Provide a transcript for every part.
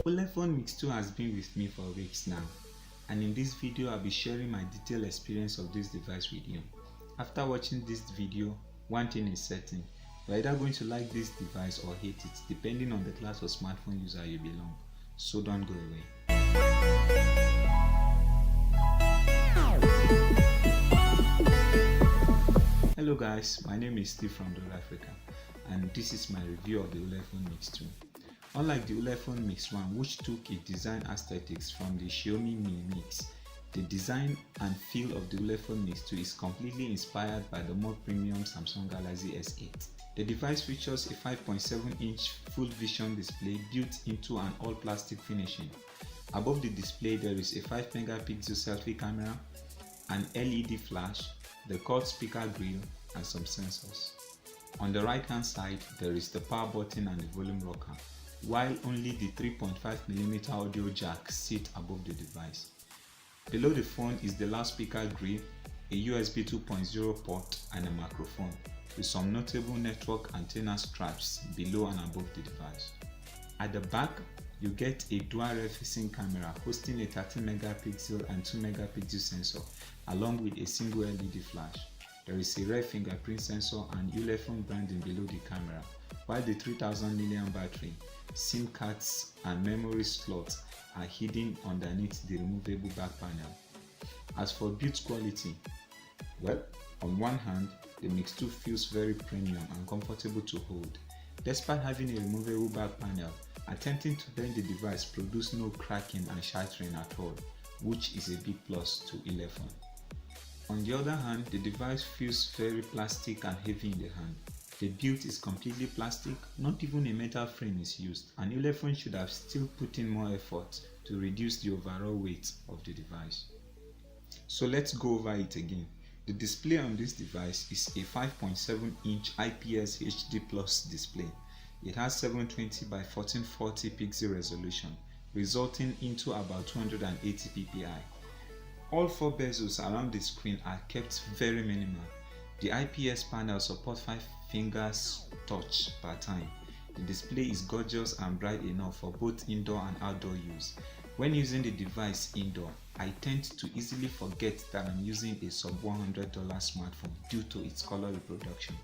Ulefone Mix 2 has been with me for weeks now, and in this video I'll be sharing my detailed experience of this device with you. After watching this video, one thing is certain: you're either going to like this device or hate it, depending on the class of smartphone user you belong. So don't go away. Hello guys, my name is Steve from Africa, and this is my review of the Ulefone Mix 2. Unlike the Ulefone Mix 1, which took its design aesthetics from the Xiaomi Mi Mix, the design and feel of the Ulefone Mix 2 is completely inspired by the more premium Samsung Galaxy S8. The device features a 5.7-inch full vision display built into an all-plastic finishing. Above the display there is a 5-megapixel selfie camera, an LED flash, the quad speaker grille, and some sensors. On the right hand side there is the power button and the volume rocker, while only the 3.5mm audio jack sit above the device. Below the phone is the loudspeaker grille, a USB 2.0 port, and a microphone, with some notable network antenna straps below and above the device. At the back, you get a dual rear-facing camera hosting a 13-megapixel and 2-megapixel sensor, along with a single LED flash. There is a rear fingerprint sensor and Ulefone branding below the camera, while the 3000 mAh battery, SIM cards, and memory slots are hidden underneath the removable back panel. As for build quality, well, on one hand, the Mix 2 feels very premium and comfortable to hold. Despite having a removable back panel, attempting to bend the device produced no cracking and shattering at all, which is a big plus to Ulefone. On the other hand, the device feels very plastic and heavy in the hand. The build is completely plastic, not even a metal frame is used, and Ulefone should have still put in more effort to reduce the overall weight of the device. So let's go over it again. The display on this device is a 5.7-inch IPS HD Plus display. It has 720 by 1440 pixel resolution, resulting into about 280 ppi. All 4 bezels around the screen are kept very minimal. The IPS panel supports 5 fingers touch per time. The display is gorgeous and bright enough for both indoor and outdoor use. When using the device indoor, I tend to easily forget that I'm using a sub-$100 smartphone due to its color reproduction.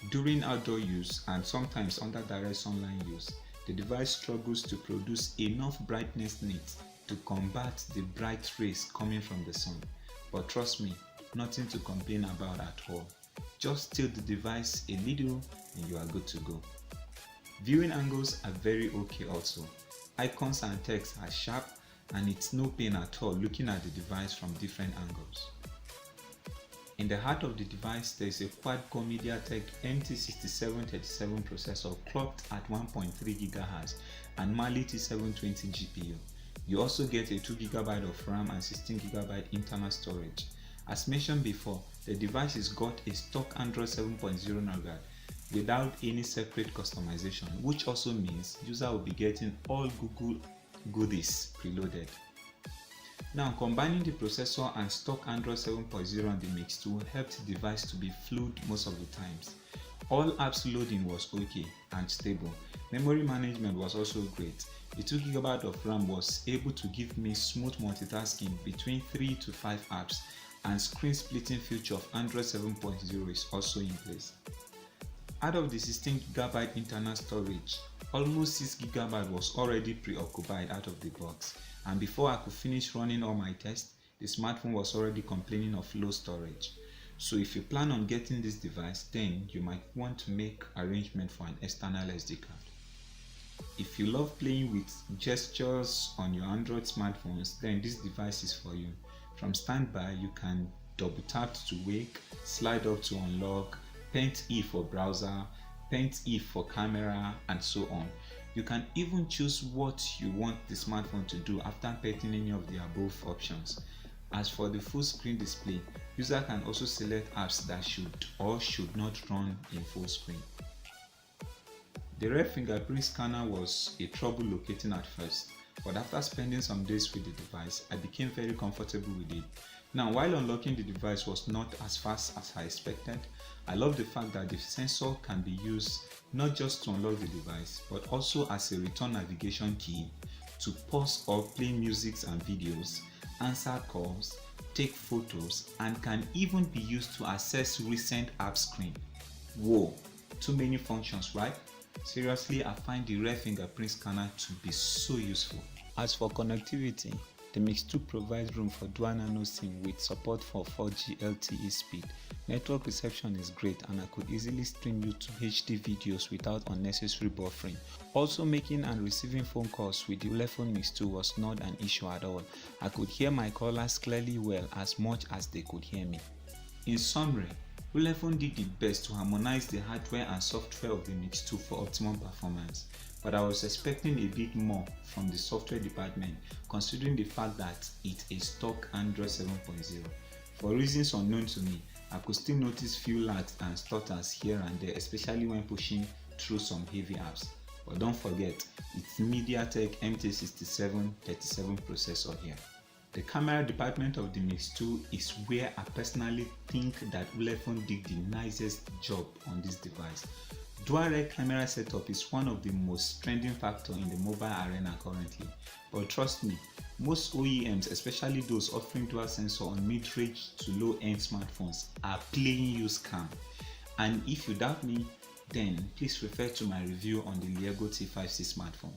During outdoor use and sometimes under direct sunlight use, the device struggles to produce enough brightness needs to combat the bright rays coming from the sun. But trust me, nothing to complain about at all. Just tilt the device a little and you are good to go. Viewing angles are very okay also. Icons and text are sharp, and it's no pain at all looking at the device from different angles. In the heart of the device there is a quad-core MediaTek MT6737 processor clocked at 1.3 GHz and Mali T720 GPU. You also get a 2GB of RAM and 16GB internal storage. As mentioned before, the device has got a stock Android 7.0 Nougat without any separate customization, which also means user will be getting all Google goodies preloaded. Now, combining the processor and stock Android 7.0 on the Mix 2 helped the device to be fluid most of the times. All apps loading was okay and stable. Memory management was also great. The 2GB of RAM was able to give me smooth multitasking between 3 to 5 apps, and screen splitting feature of Android 7.0 is also in place. Out of the 16GB internal storage, almost 6GB was already preoccupied out of the box, and before I could finish running all my tests, the smartphone was already complaining of low storage. So if you plan on getting this device, then you might want to make arrangement for an external SD card. If you love playing with gestures on your Android smartphones, then this device is for you. From standby, you can double tap to wake, slide up to unlock, Paint E for browser, Paint E for camera, and so on. You can even choose what you want the smartphone to do after painting any of the above options. As for the full screen display, user can also select apps that should or should not run in full screen. The rear fingerprint scanner was a trouble locating at first, but after spending some days with the device, I became very comfortable with it. Now, while unlocking the device was not as fast as I expected, I love the fact that the sensor can be used not just to unlock the device, but also as a return navigation key to pause or play music and videos, answer calls, take photos, and can even be used to access recent app screen. Whoa, too many functions, right? Seriously, I find the rear fingerprint scanner to be so useful. As for connectivity, the Mix 2 provides room for dual nano SIM with support for 4G LTE speed. Network reception is great and I could easily stream YouTube HD videos without unnecessary buffering. Also, making and receiving phone calls with the Ulefone Mix 2 was not an issue at all. I could hear my callers clearly well as much as they could hear me. In summary, Ulefone did the best to harmonize the hardware and software of the Mix 2 for optimum performance, but I was expecting a bit more from the software department considering the fact that it is stock Android 7.0. For reasons unknown to me, I could still notice few lags and stutters here and there, especially when pushing through some heavy apps. But don't forget, it's MediaTek MT6737 processor here. The camera department of the Mix 2 is where I personally think that Ulefone did the nicest job on this device. Dual rear camera setup is one of the most trending factors in the mobile arena currently, but trust me, most OEMs, especially those offering dual sensor on mid-range to low-end smartphones, are playing you scam. And if you doubt me, then please refer to my review on the Lego T5C smartphone.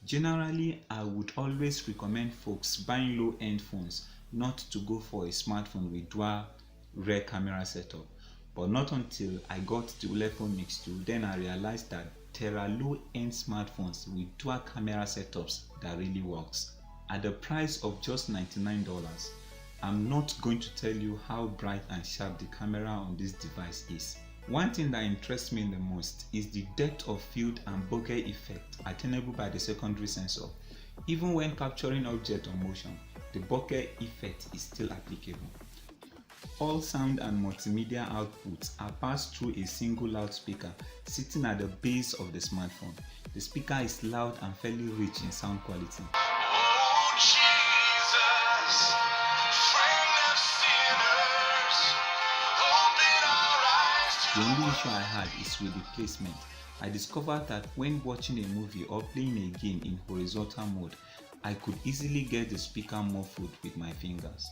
Generally, I would always recommend folks buying low-end phones not to go for a smartphone with dual rear camera setup. But not until I got the Ulefone Mix 2, then I realized that there are low-end smartphones with dual camera setups that really works. At the price of just $99, I'm not going to tell you how bright and sharp the camera on this device is. One thing that interests me the most is the depth of field and bokeh effect attainable by the secondary sensor. Even when capturing object or motion, the bokeh effect is still applicable. All sound and multimedia outputs are passed through a single loudspeaker sitting at the base of the smartphone. The speaker is loud and fairly rich in sound quality. Oh, Jesus, friend of sinners, open our eyes to The only issue I had is with the placement. I discovered that when watching a movie or playing a game in horizontal mode, I could easily get the speaker muffled with my fingers.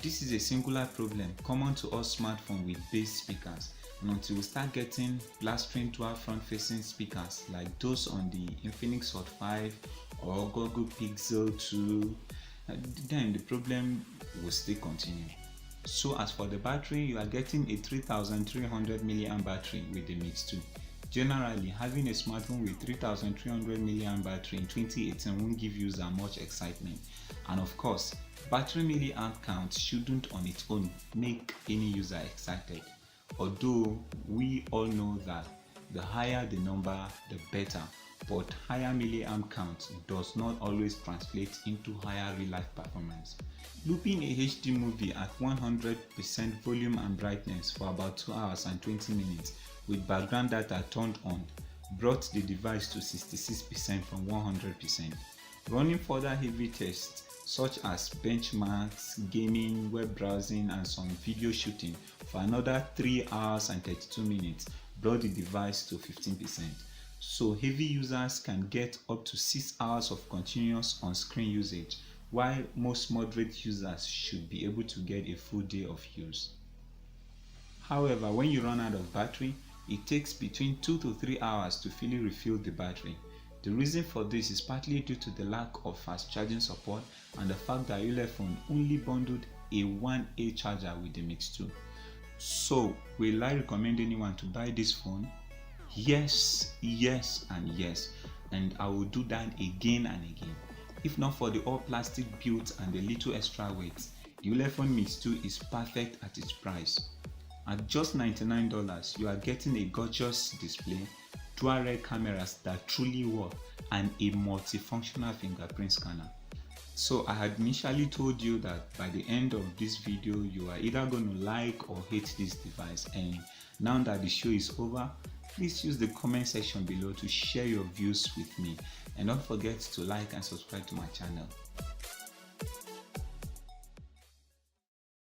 This is a singular problem common to all smartphones with base speakers, and until we start getting blastering dual front-facing speakers like those on the Infinix Hot 5 or Google Pixel 2, then the problem will still continue. So as for the battery, you are getting a 3300 mAh battery with the Mix 2. Generally, having a smartphone with 3300 mAh battery in 2018 won't give users much excitement, and of course, battery milliamp count shouldn't on its own make any user excited, although we all know that the higher the number the better, but higher milliamp count does not always translate into higher real life performance. Looping a HD movie at 100% volume and brightness for about 2 hours and 20 minutes with background data turned on brought the device to 66% from 100%. Running further heavy tests such as benchmarks, gaming, web browsing, and some video shooting for another 3 hours and 32 minutes brought the device to 15%. So heavy users can get up to 6 hours of continuous on-screen usage, while most moderate users should be able to get a full day of use. However, when you run out of battery, it takes between 2 to 3 hours to fully refill the battery. The reason for this is partly due to the lack of fast charging support and the fact that Ulefone only bundled a 1A charger with the Mix 2. So, will I recommend anyone to buy this phone? Yes, yes, and yes, and I will do that again and again. If not for the all plastic build and the little extra weight, the Ulefone Mix 2 is perfect at its price. At just $99, you are getting a gorgeous display, dual rear cameras that truly work, and a multifunctional fingerprint scanner. So I had initially told you that by the end of this video, you are either going to like or hate this device, and now that the show is over, please use the comment section below to share your views with me, and don't forget to like and subscribe to my channel.